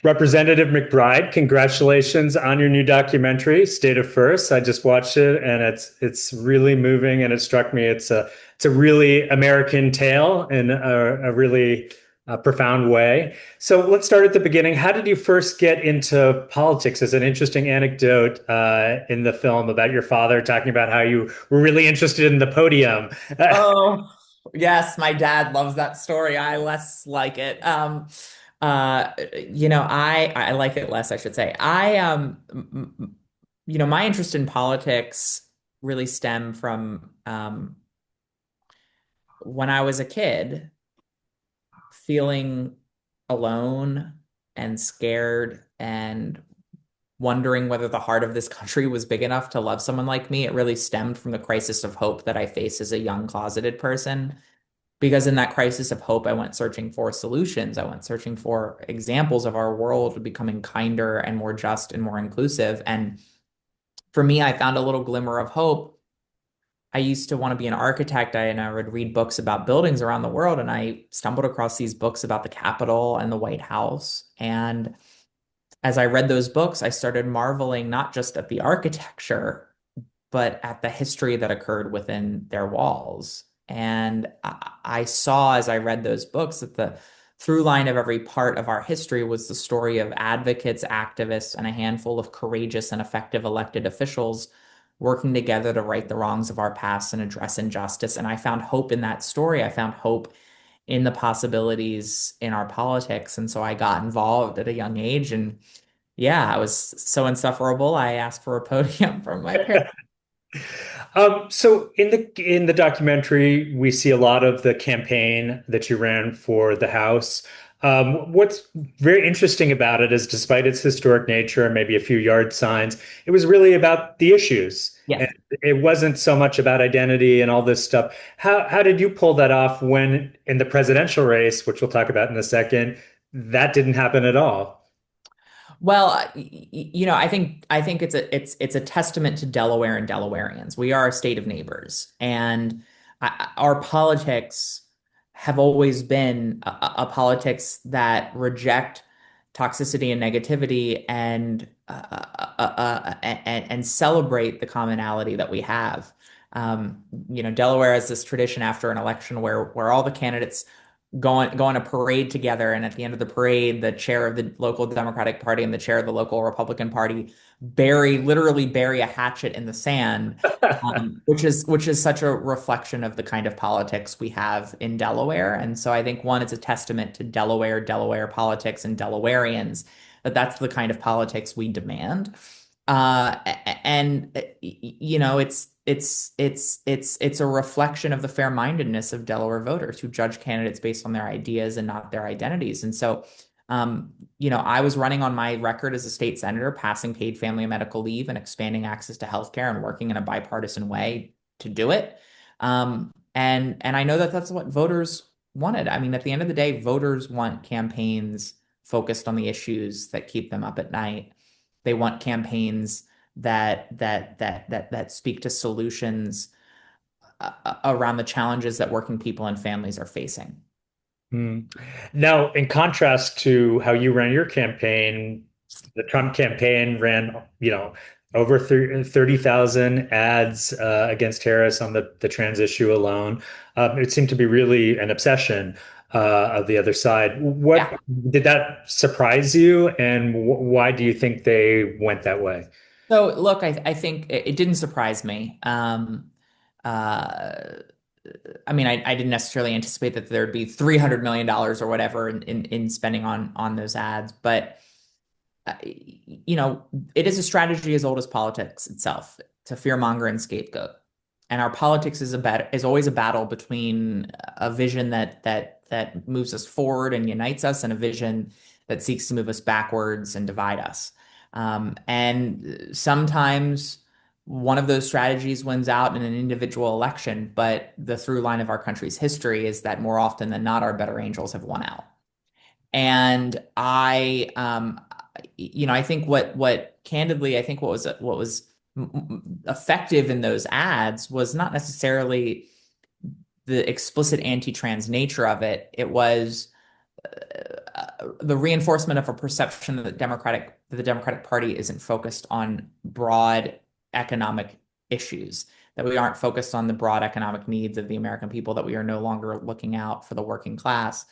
Representative McBride, congratulations on your new documentary, State of First. I just watched it and it's really moving and it struck me. It's a really American tale in a really profound way. So let's start at the beginning. How did you first get into politics? There's an interesting anecdote in the film about your father talking about how you were really interested in the podium. Oh, yes, my dad loves that story. I less like it. I like it less, I should say. My interest in politics really stem from when I was a kid, feeling alone and scared and wondering whether the heart of this country was big enough to love someone like me. It really stemmed from the crisis of hope that I faced as a young closeted person. Because in that crisis of hope, I went searching for solutions. I went searching for examples of our world becoming kinder and more just and more inclusive. And for me, I found a little glimmer of hope. I used to want to be an architect, and I would read books about buildings around the world, and I stumbled across these books about the Capitol and the White House. And as I read those books, I started marveling not just at the architecture, but at the history that occurred within their walls. And I saw as I read those books that the through line of every part of our history was the story of advocates, activists, and a handful of courageous and effective elected officials working together to right the wrongs of our past and address injustice. And I found hope in that story. I found hope in the possibilities in our politics. And so I got involved at a young age. And yeah, I was so insufferable. I asked for a podium from my parents. So in the documentary, we see a lot of the campaign that you ran for the House. What's very interesting about it is, despite its historic nature and maybe a few yard signs, it was really about the issues, and Yes. it wasn't so much about identity and all this stuff. How did you pull that off when in the presidential race, which we'll talk about in a second, that didn't happen at all? Well, I think it's a testament to Delaware and Delawareans. We are a state of neighbors, and our politics have always been a politics that reject toxicity and negativity and celebrate the commonality that we have. Delaware has this tradition after an election where all the candidates go on a parade together, and at the end of the parade, the chair of the local Democratic Party and the chair of the local Republican Party literally bury a hatchet in the sand, which is such a reflection of the kind of politics we have in Delaware. And so I think one, it's a testament to Delaware politics, and Delawareans that that's the kind of politics we demand. It's a reflection of the fair-mindedness of Delaware voters who judge candidates based on their ideas and not their identities. And so, I was running on my record as a state senator, passing paid family and medical leave and expanding access to healthcare and working in a bipartisan way to do it. And I know that that's what voters wanted. I mean, at the end of the day, voters want campaigns focused on the issues that keep them up at night. They want campaigns that speak to solutions around the challenges that working people and families are facing. Hmm. Now, in contrast to how you ran your campaign, the Trump campaign ran, over 30,000 ads against Harris on the trans issue alone. It seemed to be really an obsession of the other side. What Yeah. did that surprise you, and why do you think they went that way? So look, I think it didn't surprise me. Uh, I mean, I didn't necessarily anticipate that there'd be $300 million or whatever in spending on those ads, but it is a strategy as old as politics itself to fearmonger and scapegoat. And our politics is always a battle between a vision that moves us forward and unites us, and a vision that seeks to move us backwards and divide us. And sometimes one of those strategies wins out in an individual election, but the through line of our country's history is that more often than not, our better angels have won out. And I think what candidly, I think what was effective in those ads was not necessarily the explicit anti-trans nature of it. It was the reinforcement of a perception that the Democratic Party isn't focused on broad economic issues, that we aren't focused on the broad economic needs of the American people, that we are no longer looking out for the working class.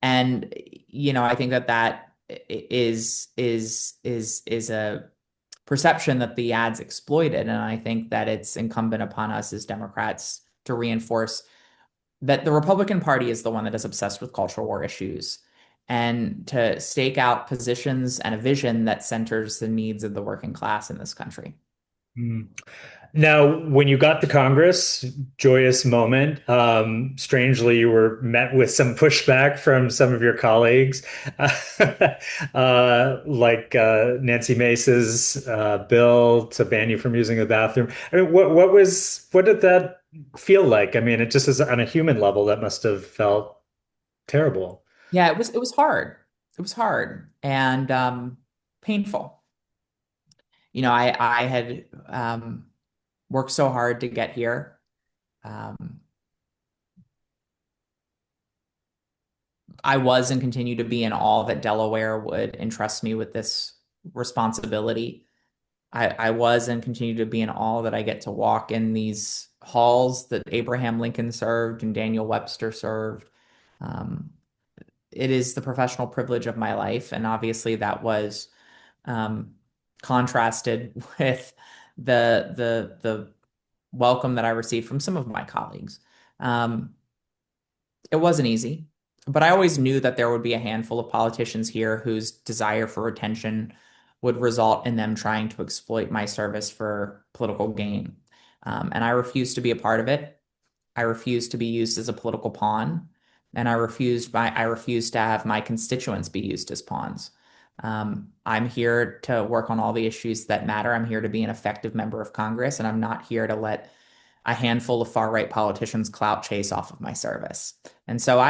And I think that is a perception that the ads exploited, and I think that it's incumbent upon us as Democrats to reinforce that the Republican Party is the one that is obsessed with cultural war issues, and to stake out positions and a vision that centers the needs of the working class in this country. Mm. Now, when you got to Congress, joyous moment. Strangely, you were met with some pushback from some of your colleagues, like Nancy Mace's bill to ban you from using the bathroom. I mean, what did that feel like? I mean, it just is on a human level, that must have felt terrible. Yeah, it was hard. It was hard and painful. I had worked so hard to get here. Um, I was and continue to be in awe that Delaware would entrust me with this responsibility. I was and continue to be in awe that I get to walk in these halls that Abraham Lincoln served and Daniel Webster served. Um, it is the professional privilege of my life, and obviously that was um, contrasted with the welcome that I received from some of my colleagues. Um, it wasn't easy, but I always knew that there would be a handful of politicians here whose desire for attention would result in them trying to exploit my service for political gain. And I refused to be a part of it. I refused to be used as a political pawn, and I refused to have my constituents be used as pawns. I'm here to work on all the issues that matter. I'm here to be an effective member of Congress, and I'm not here to let a handful of far-right politicians clout chase off of my service. And so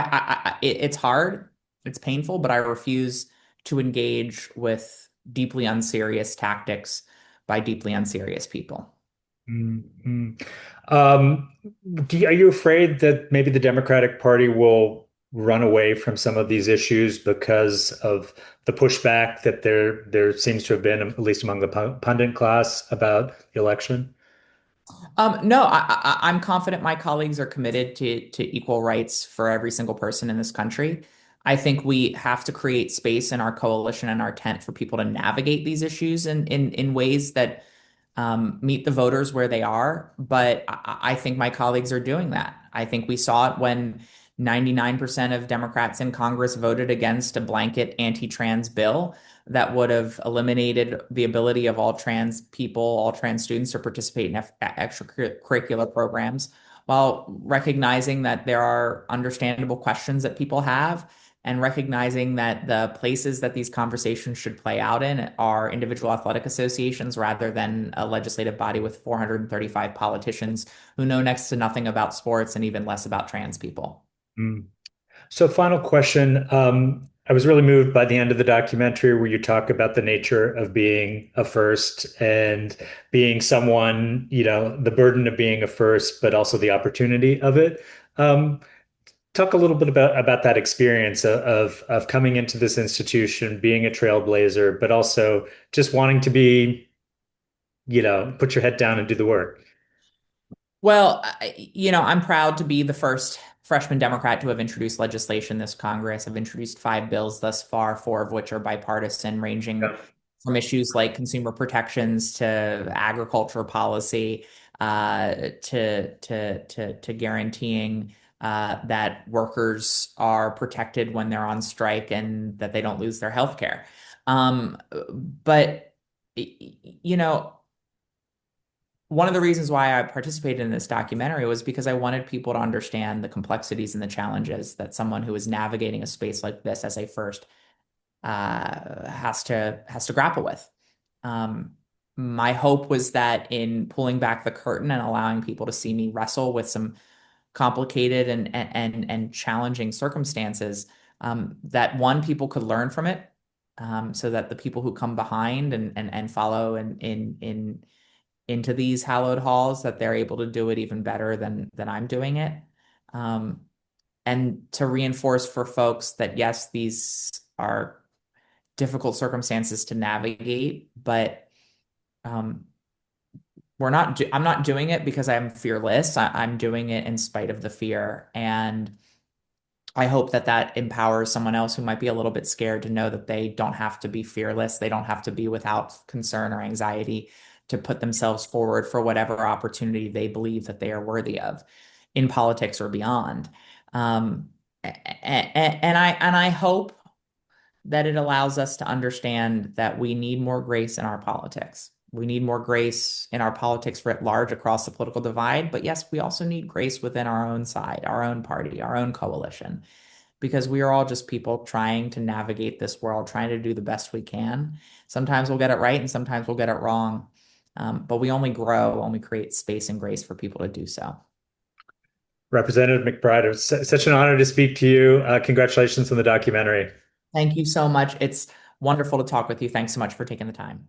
it's hard, it's painful, but I refuse to engage with deeply unserious tactics by deeply unserious people. Mhm. Um, are you afraid that maybe the Democratic Party will run away from some of these issues because of the pushback that there seems to have been, at least among the pundit class, about the election? No, I'm confident my colleagues are committed to equal rights for every single person in this country. I think we have to create space in our coalition and our tent for people to navigate these issues in ways that meet the voters where they are. But I think my colleagues are doing that. I think we saw it when 99% of Democrats in Congress voted against a blanket anti-trans bill that would have eliminated the ability of all trans people, all trans students to participate in extracurricular programs, while recognizing that there are understandable questions that people have, and recognizing that the places that these conversations should play out in are individual athletic associations rather than a legislative body with 435 politicians who know next to nothing about sports and even less about trans people. Mm. So, final question. I was really moved by the end of the documentary where you talk about the nature of being a first and being someone, the burden of being a first, but also the opportunity of it. Um, Talk a little bit about that experience of coming into this institution, being a trailblazer, but also just wanting to be, put your head down and do the work. Well, I'm proud to be the first freshman Democrat to have introduced legislation this Congress. I've introduced 5 bills thus far, 4 of which are bipartisan, ranging Yeah. from issues like consumer protections to agriculture policy, to guaranteeing that workers are protected when they're on strike and that they don't lose their health care. But you know, one of the reasons why I participated in this documentary was because I wanted people to understand the complexities and the challenges that someone who is navigating a space like this as a first has to grapple with. Um, my hope was that in pulling back the curtain and allowing people to see me wrestle with some complicated and challenging circumstances, that one, people could learn from it, so that the people who come behind and follow into these hallowed halls, that they're able to do it even better than I'm doing it. Um, and to reinforce for folks that yes, these are difficult circumstances to navigate, but um, I'm not doing it because I'm fearless. I'm doing it in spite of the fear. And I hope that that empowers someone else who might be a little bit scared to know that they don't have to be fearless. They don't have to be without concern or anxiety to put themselves forward for whatever opportunity they believe that they are worthy of in politics or beyond. And I hope that it allows us to understand that we need more grace in our politics. We need more grace in our politics writ large across the political divide. But yes, we also need grace within our own side, our own party, our own coalition, because we are all just people trying to navigate this world, trying to do the best we can. Sometimes we'll get it right and sometimes we'll get it wrong. But we only grow when we create space and grace for people to do so. Representative McBride, it was such an honor to speak to you. Congratulations on the documentary. Thank you so much. It's wonderful to talk with you. Thanks so much for taking the time.